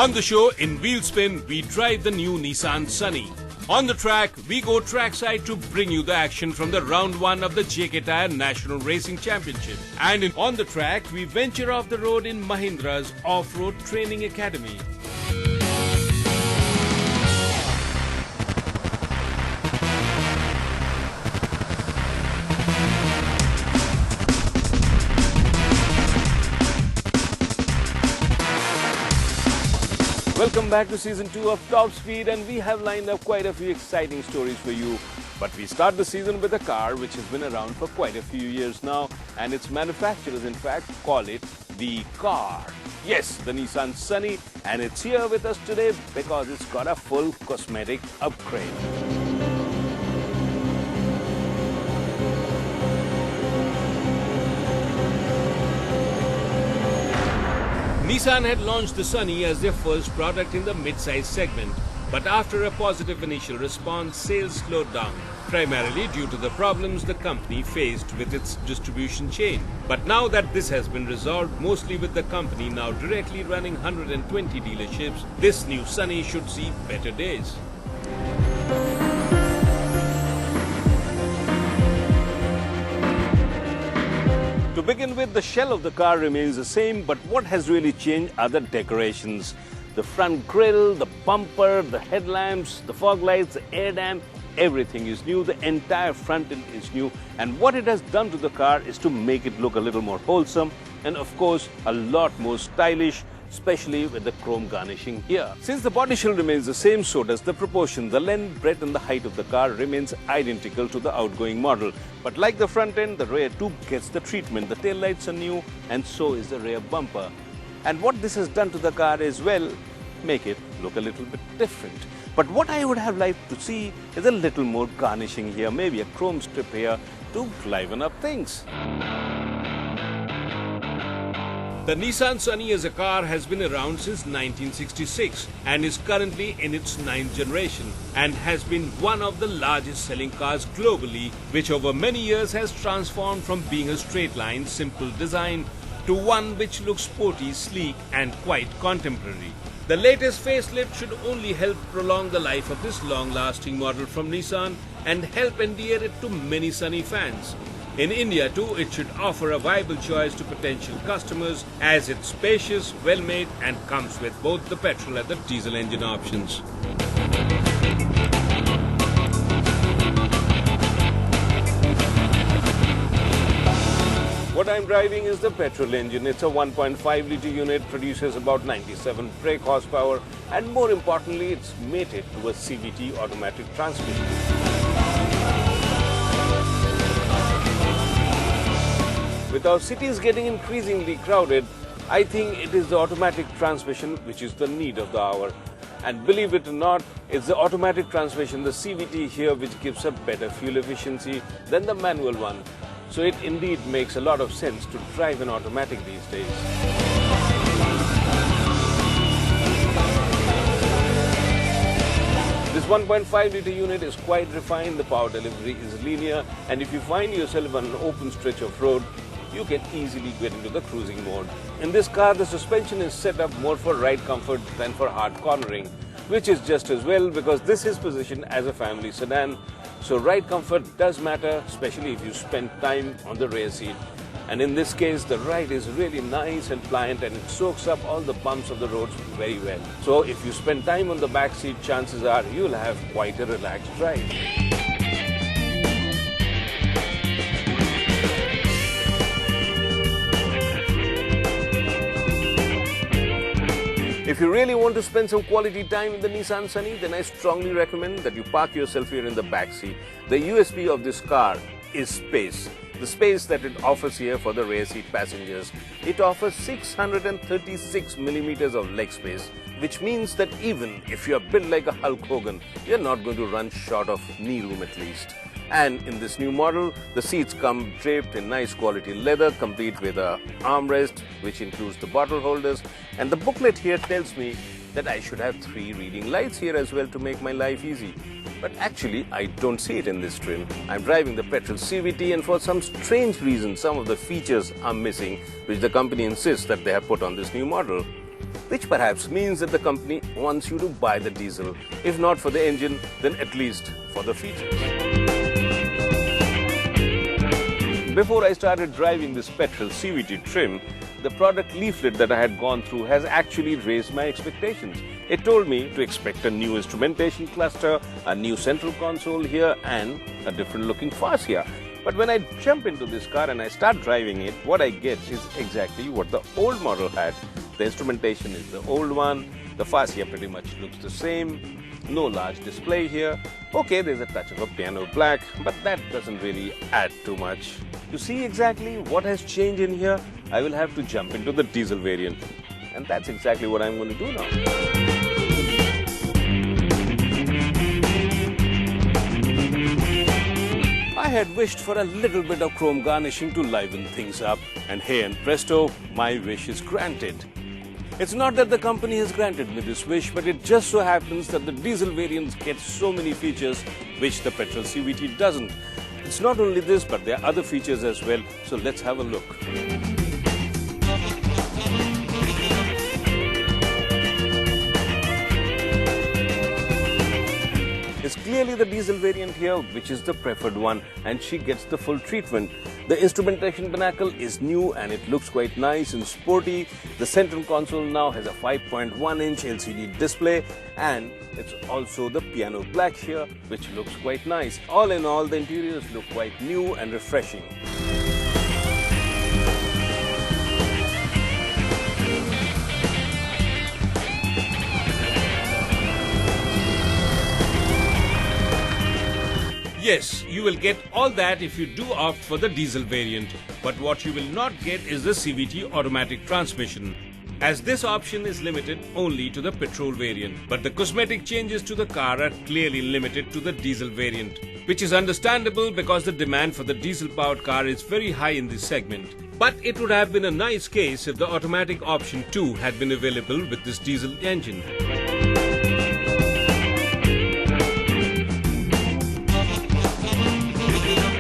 On the show, in Wheelspin, we drive the new Nissan Sunny. On the track, we go trackside to bring you the action from the round 1 of the JK Tyre National Racing Championship. And on the track, we venture off the road in Mahindra's Off-Road Training Academy. Welcome back to Season 2 of Top Speed, and we have lined up quite a few exciting stories for you. But we start the season with a car which has been around for quite a few years now, and its manufacturers in fact call it the car. Yes, the Nissan Sunny, and it's here with us today because it's got a full cosmetic upgrade. Nissan had launched the Sunny as their first product in the mid-size segment, but after a positive initial response, sales slowed down, primarily due to the problems the company faced with its distribution chain. But now that this has been resolved, mostly with the company now directly running 120 dealerships, this new Sunny should see better days. To begin with, the shell of the car remains the same, but what has really changed are the decorations. The front grille, the bumper, the headlamps, the fog lights, the air dam, everything is new. The entire front end is new, and what it has done to the car is to make it look a little more wholesome and of course a lot more stylish, especially with the chrome garnishing here. Since the body shell remains the same, so does the proportion. The length, breadth and the height of the car remains identical to the outgoing model. But like the front end, the rear too gets the treatment. The tail lights are new and so is the rear bumper. And what this has done to the car is, well, make it look a little bit different. But what I would have liked to see is a little more garnishing here, maybe a chrome strip here to liven up things. The Nissan Sunny as a car has been around since 1966 and is currently in its 9th generation and has been one of the largest selling cars globally, which over many years has transformed from being a straight line, simple design to one which looks sporty, sleek and quite contemporary. The latest facelift should only help prolong the life of this long-lasting model from Nissan and help endear it to many Sunny fans. In India too, it should offer a viable choice to potential customers as it's spacious, well-made and comes with both the petrol and the diesel engine options. What I'm driving is the petrol engine. It's a 1.5 litre unit, produces about 97 brake horsepower, and more importantly, it's mated to a CVT automatic transmission. With our cities getting increasingly crowded, I think it is the automatic transmission which is the need of the hour. And believe it or not, it's the automatic transmission, the CVT here, which gives a better fuel efficiency than the manual one. So it indeed makes a lot of sense to drive an automatic these days. This 1.5 litre unit is quite refined, the power delivery is linear, and if you find yourself on an open stretch of road, you can easily get into the cruising mode. In this car, the suspension is set up more for ride comfort than for hard cornering, which is just as well because this is positioned as a family sedan. So ride comfort does matter, especially if you spend time on the rear seat. And in this case, the ride is really nice and pliant and it soaks up all the bumps of the roads very well. So if you spend time on the back seat, chances are you'll have quite a relaxed ride. If you really want to spend some quality time in the Nissan Sunny, then I strongly recommend that you park yourself here in the back seat. The USP of this car is space. The space that it offers here for the rear seat passengers. It offers 636 millimeters of leg space, which means that even if you're built like a Hulk Hogan, you're not going to run short of knee room at least. And in this new model, the seats come draped in nice quality leather, complete with a armrest, which includes the bottle holders. And the booklet here tells me that I should have 3 reading lights here as well to make my life easy. But actually, I don't see it in this trim. I'm driving the petrol CVT and for some strange reason, some of the features are missing, which the company insists that they have put on this new model. which perhaps means that the company wants you to buy the diesel, if not for the engine, then at least for the features. Before I started driving this petrol CVT trim, the product leaflet that I had gone through has actually raised my expectations. It told me to expect a new instrumentation cluster, a new central console here, and a different looking fascia. But when I jump into this car and I start driving it, what I get is exactly what the old model had. The instrumentation is the old one, the fascia pretty much looks the same, no large display here. Okay, there's a touch of a piano black, but that doesn't really add too much. To see exactly what has changed in here, I will have to jump into the diesel variant. And that's exactly what I'm going to do now. I had wished for a little bit of chrome garnishing to liven things up, and hey and presto, my wish is granted. It's not that the company has granted me this wish, but it just so happens that the diesel variants get so many features which the petrol CVT doesn't. It's not only this, but there are other features as well, so let's have a look. It's clearly the diesel variant here, which is the preferred one, and she gets the full treatment. The instrumentation pinnacle is new and it looks quite nice and sporty. The central console now has a 5.1-inch LCD display, and it's also the piano black here, which looks quite nice. All in all, the interiors look quite new and refreshing. Yes, you will get all that if you do opt for the diesel variant, but what you will not get is the CVT automatic transmission, as this option is limited only to the petrol variant. But the cosmetic changes to the car are clearly limited to the diesel variant, which is understandable because the demand for the diesel-powered car is very high in this segment. But it would have been a nice case if the automatic option too had been available with this diesel engine.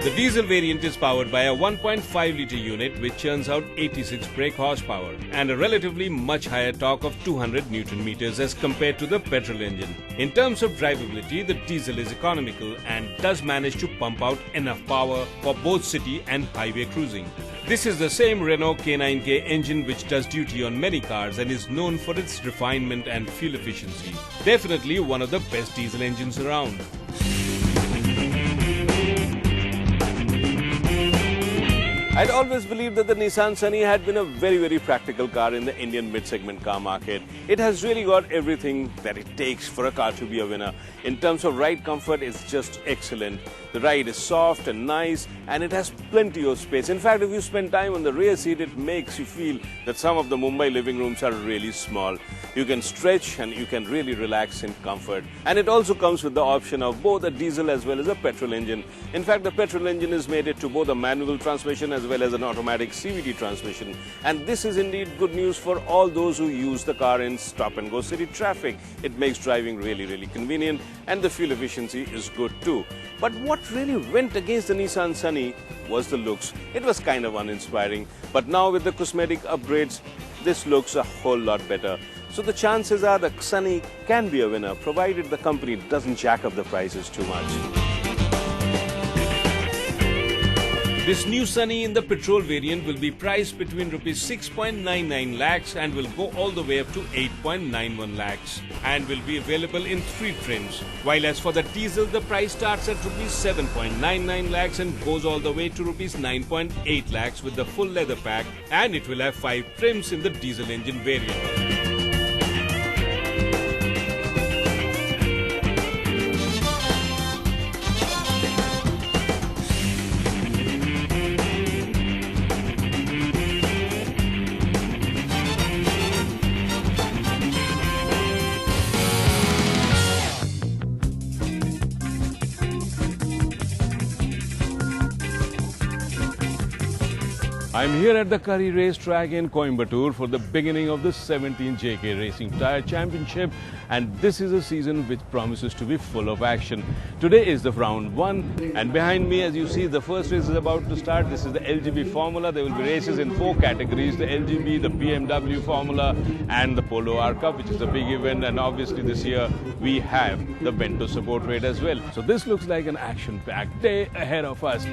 The diesel variant is powered by a 1.5-litre unit which churns out 86 brake horsepower and a relatively much higher torque of 200 Newton meters as compared to the petrol engine. In terms of drivability, the diesel is economical and does manage to pump out enough power for both city and highway cruising. This is the same Renault K9K engine which does duty on many cars and is known for its refinement and fuel efficiency. Definitely one of the best diesel engines around. I'd always believed that the Nissan Sunny had been a very practical car in the Indian mid-segment car market. It has really got everything that it takes for a car to be a winner. In terms of ride comfort, it's just excellent. The ride is soft and nice, and it has plenty of space. In fact, if you spend time on the rear seat, it makes you feel that some of the Mumbai living rooms are really small. You can stretch and you can really relax in comfort. And it also comes with the option of both a diesel as well as a petrol engine. In fact, the petrol engine is mated to both a manual transmission as well as an automatic CVT transmission. And this is indeed good news for all those who use the car in stop-and-go city traffic. It makes driving really convenient, and the fuel efficiency is good too. But what really went against the Nissan Sunny was the looks. It was kind of uninspiring, but now with the cosmetic upgrades, this looks a whole lot better. So the chances are the Sunny can be a winner, provided the company doesn't jack up the prices too much. This new Sunny in the petrol variant will be priced between Rs 6.99 lakhs and will go all the way up to 8.91 lakhs and will be available in 3 trims. While as for the diesel, the price starts at Rs 7.99 lakhs and goes all the way to Rs 9.8 lakhs with the full leather pack, and it will have 5 trims in the diesel engine variant. I'm here at the Curry racetrack in Coimbatore for the beginning of the 17th JK Racing Tyre Championship, and this is a season which promises to be full of action. Today is the round 1, and behind me, as you see, the first race is about to start. This is the LGB Formula. There will be races in 4 categories: the LGB, the BMW Formula and the Polo R Cup, which is a big event, and obviously this year we have the Vento support raid as well. So this looks like an action-packed day ahead of us.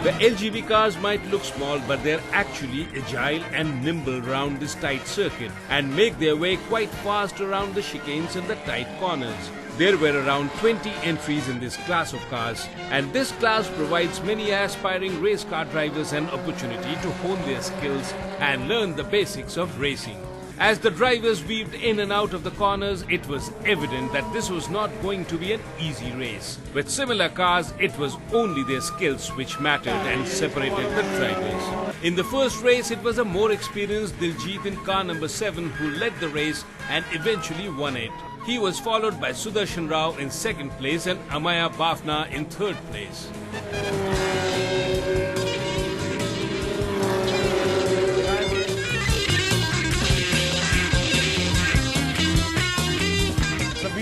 The LGB cars might look small, but they're actually agile and nimble around this tight circuit and make their way quite fast around the chicanes and the tight corners. There were around 20 entries in this class of cars, and this class provides many aspiring race car drivers an opportunity to hone their skills and learn the basics of racing. As the drivers weaved in and out of the corners, it was evident that this was not going to be an easy race. With similar cars, it was only their skills which mattered and separated the drivers. In the first race, it was a more experienced Diljit in car number 7 who led the race and eventually won it. He was followed by Sudarshan Rao in 2nd place and Amaya Bafna in 3rd place.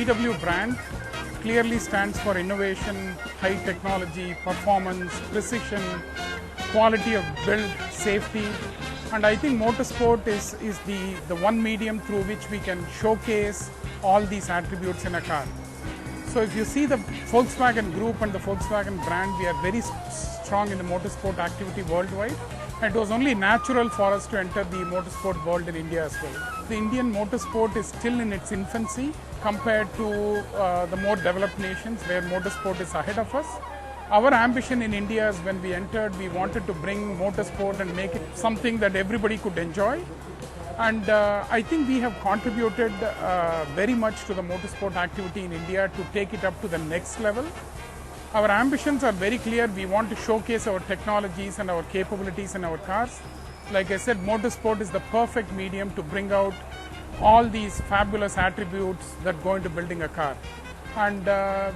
The VW brand clearly stands for innovation, high technology, performance, precision, quality of build, safety, and I think motorsport is the one medium through which we can showcase all these attributes in a car. So if you see the Volkswagen group and the Volkswagen brand, we are very strong in the motorsport activity worldwide. And it was only natural for us to enter the motorsport world in India as well. The Indian motorsport is still in its infancy compared to the more developed nations where motorsport is ahead of us. Our ambition in India is when we entered, we wanted to bring motorsport and make it something that everybody could enjoy. And I think we have contributed very much to the motorsport activity in India to take it up to the next level. Our ambitions are very clear. We want to showcase our technologies and our capabilities in our cars. Like I said, motorsport is the perfect medium to bring out all these fabulous attributes that go into building a car. And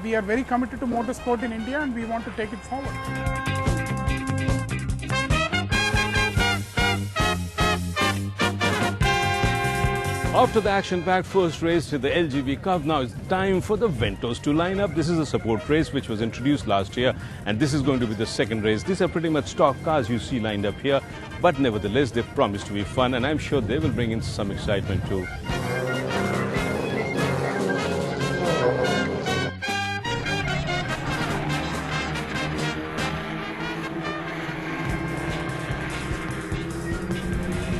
we are very committed to motorsport in India, and we want to take it forward. After the action-packed first race to the LGB Cup, now it's time for the Ventos to line up. This is a support race which was introduced last year, and this is going to be the second race. These are pretty much stock cars you see lined up here, but nevertheless they promise to be fun, and I'm sure they will bring in some excitement too.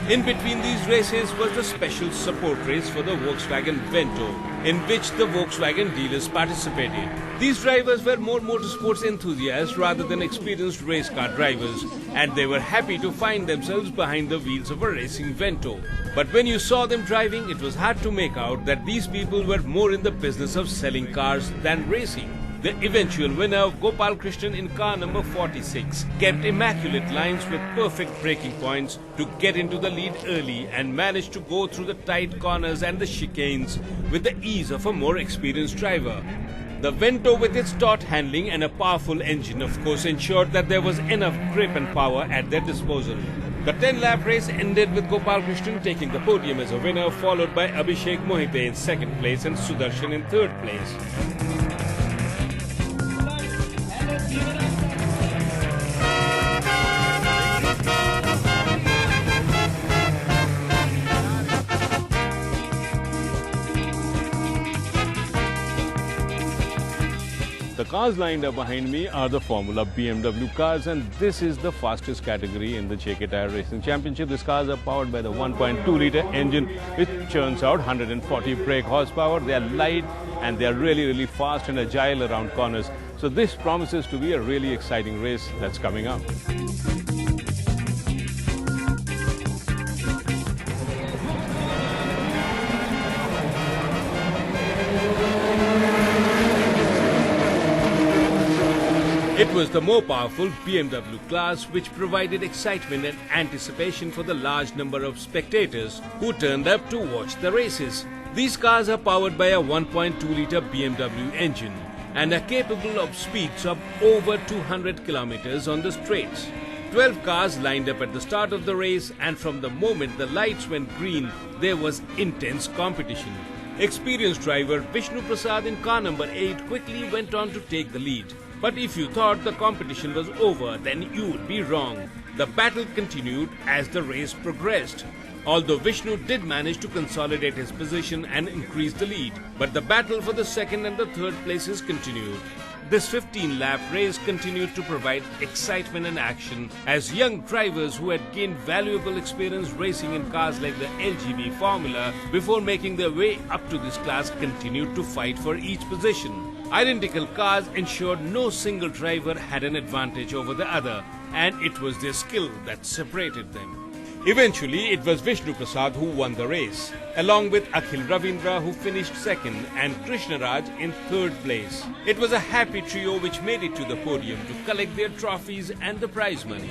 In between these races was the special support race for the Volkswagen Vento, in which the Volkswagen dealers participated. These drivers were more motorsports enthusiasts rather than experienced race car drivers, and they were happy to find themselves behind the wheels of a racing Vento. But when you saw them driving, it was hard to make out that these people were more in the business of selling cars than racing. The eventual winner, Gopal Krishnan in car number 46, kept immaculate lines with perfect braking points to get into the lead early and managed to go through the tight corners and the chicanes with the ease of a more experienced driver. The Vento, with its taut handling and a powerful engine, of course, ensured that there was enough grip and power at their disposal. The 10-lap race ended with Gopal Krishnan taking the podium as a winner, followed by Abhishek Mohite in 2nd place and Sudarshan in 3rd place. The cars lined up behind me are the Formula BMW cars, and this is the fastest category in the JK Tyre Racing Championship. These cars are powered by the 1.2-litre engine which churns out 140 brake horsepower. They are light and they are really fast and agile around corners. So this promises to be a really exciting race that's coming up. It was the more powerful BMW class which provided excitement and anticipation for the large number of spectators who turned up to watch the races. These cars are powered by a 1.2-litre BMW engine and are capable of speeds of over 200 kilometers on the straights. 12 cars lined up at the start of the race, and from the moment the lights went green, there was intense competition. Experienced driver Vishnu Prasad in car number 8 quickly went on to take the lead. But if you thought the competition was over, then you would be wrong. The battle continued as the race progressed. Although Vishnu did manage to consolidate his position and increase the lead, but the battle for the second and the third places continued. This 15-lap race continued to provide excitement and action as young drivers who had gained valuable experience racing in cars like the LGV Formula before making their way up to this class continued to fight for each position. Identical cars ensured no single driver had an advantage over the other, and it was their skill that separated them. Eventually, it was Vishnu Prasad who won the race, along with Akhil Ravindra, who finished second, and Krishna Raj in third place. It was a happy trio which made it to the podium to collect their trophies and the prize money.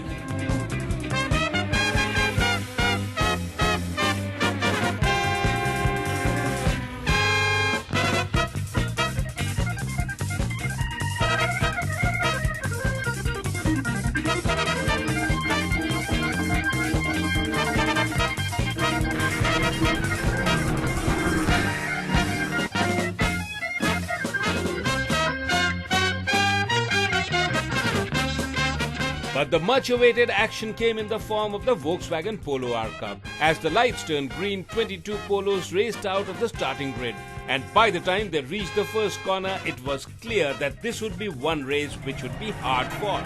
But the much-awaited action came in the form of the Volkswagen Polo R Cup. As the lights turned green, 22 Polos raced out of the starting grid. And by the time they reached the first corner, it was clear that this would be one race which would be hard fought.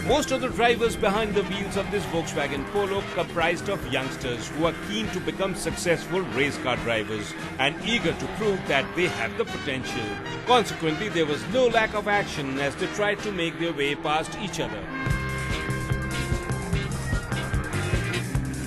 Most of the drivers behind the wheels of this Volkswagen Polo comprised of youngsters who are keen to become successful race car drivers and eager to prove that they have the potential. Consequently, there was no lack of action as they tried to make their way past each other.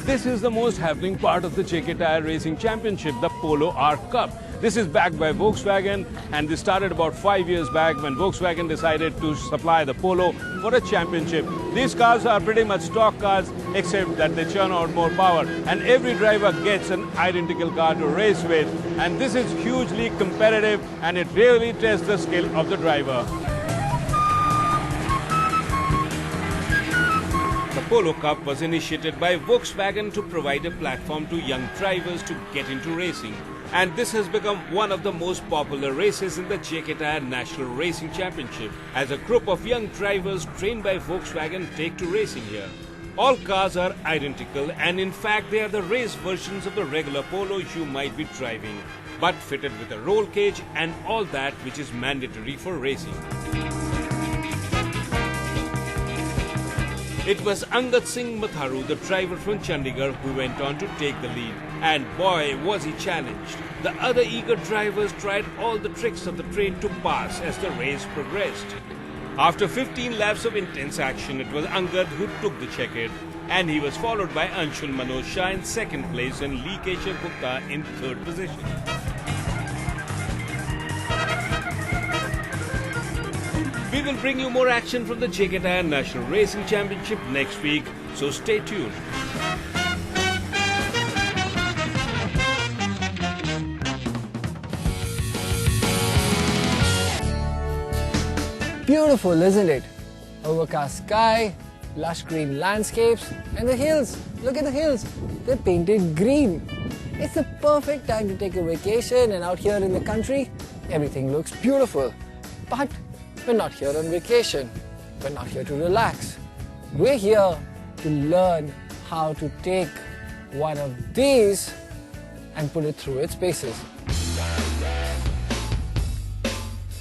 This is the most happening part of the JK Tyre Racing Championship, the Polo R Cup. This is backed by Volkswagen, and this started about 5 years back when Volkswagen decided to supply the Polo for a championship. These cars are pretty much stock cars, except that they churn out more power, and every driver gets an identical car to race with, and this is hugely competitive, and it really tests the skill of the driver. The Polo Cup was initiated by Volkswagen to provide a platform to young drivers to get into racing. And this has become one of the most popular races in the JK Tyre National Racing Championship, as a group of young drivers trained by Volkswagen take to racing here. All cars are identical, and in fact they are the race versions of the regular Polo you might be driving, but fitted with a roll cage and all that which is mandatory for racing. It was Angad Singh Matharu, the driver from Chandigarh, who went on to take the lead. And boy, was he challenged. The other eager drivers tried all the tricks of the trade to pass as the race progressed. After 15 laps of intense action, it was Angad who took the checkered, and he was followed by Anshul Manoj Shah in second place and Lee Keshav Gupta in third position. We will bring you more action from the JK Tyre National Racing Championship next week, so stay tuned. Beautiful, isn't it? Overcast sky, lush green landscapes, and the hills. Look at the hills. They're painted green. It's the perfect time to take a vacation, and out here in the country, everything looks beautiful. But we're not here on vacation. We're not here to relax. We're here to learn how to take one of these and put it through its paces.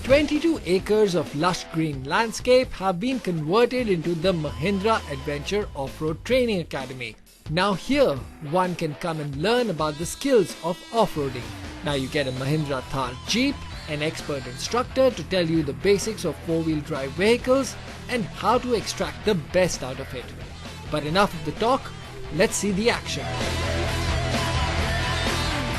22 acres of lush green landscape have been converted into the Mahindra Adventure Off-Road Training Academy. Now here, one can come and learn about the skills of off-roading. Now you get a Mahindra Thar Jeep, an expert instructor to tell you the basics of four-wheel drive vehicles and how to extract the best out of it. But enough of the talk, let's see the action.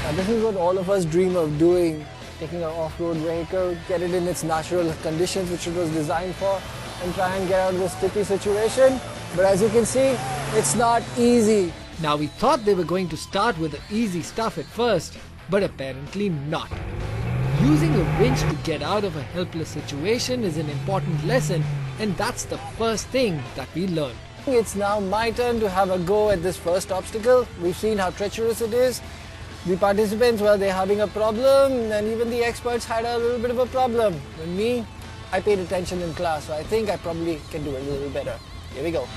Now this is what all of us dream of doing, taking an off-road vehicle, get it in its natural conditions which it was designed for, and try and get out of a sticky situation. But as you can see, it's not easy. Now we thought they were going to start with the easy stuff at first, but apparently not. Using a winch to get out of a helpless situation is an important lesson, and that's the first thing that we learned. It's now my turn to have a go at this first obstacle. We've seen how treacherous it is. The participants, well, they're having a problem, and even the experts had a little bit of a problem. But me, I paid attention in class, so I think I probably can do it a little better. Here we go.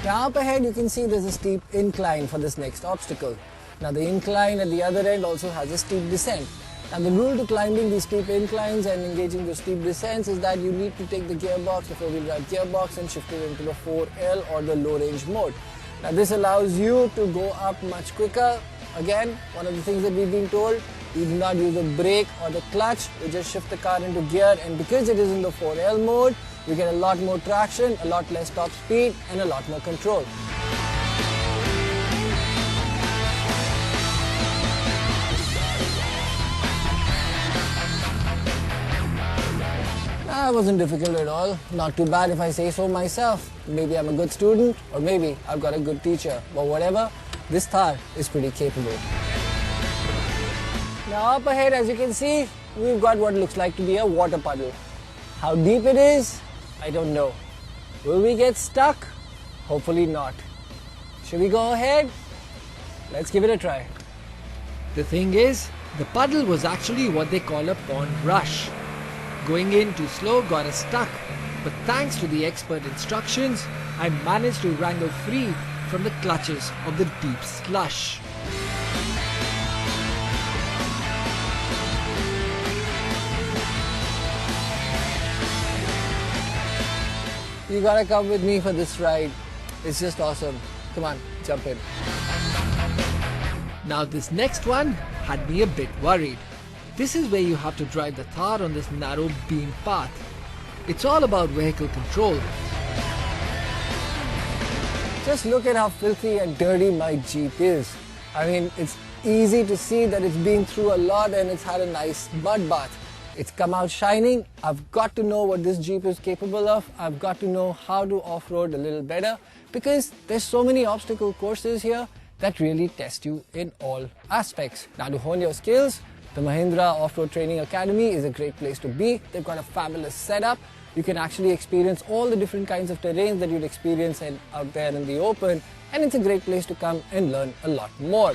Now up ahead you can see there's a steep incline for this next obstacle. Now the incline at the other end also has a steep descent. And the rule to climbing these steep inclines and engaging the steep descents is that you need to take the gearbox, the four-wheel drive gearbox, and shift it into the 4L or the low range mode. Now this allows you to go up much quicker. Again, one of the things that we've been told, you do not use the brake or the clutch, you just shift the car into gear, and because it is in the 4L mode, you get a lot more traction, a lot less top speed, and a lot more control. That wasn't difficult at all. Not too bad if I say so myself. Maybe I'm a good student, or maybe I've got a good teacher. But whatever, this Thar is pretty capable. Now up ahead, as you can see, we've got what looks like to be a water puddle. How deep it is, I don't know. Will we get stuck? Hopefully not. Should we go ahead? Let's give it a try. The thing is, the puddle was actually what they call a pond rush. Going in too slow got us stuck, but thanks to the expert instructions, I managed to wrangle free from the clutches of the deep slush. You gotta come with me for this ride. It's just awesome. Come on, jump in. Now this next one had me a bit worried. This is where you have to drive the Thar on this narrow beam path. It's all about vehicle control. Just look at how filthy and dirty my Jeep is. I mean, it's easy to see that it's been through a lot and it's had a nice mud bath. It's come out shining. I've got to know what this Jeep is capable of. I've got to know how to off-road a little better, because there's so many obstacle courses here that really test you in all aspects. Now to hone your skills, the Mahindra Off-Road Training Academy is a great place to be. They've got a fabulous setup. You can actually experience all the different kinds of terrains that you'd experience out there in the open, and it's a great place to come and learn a lot more.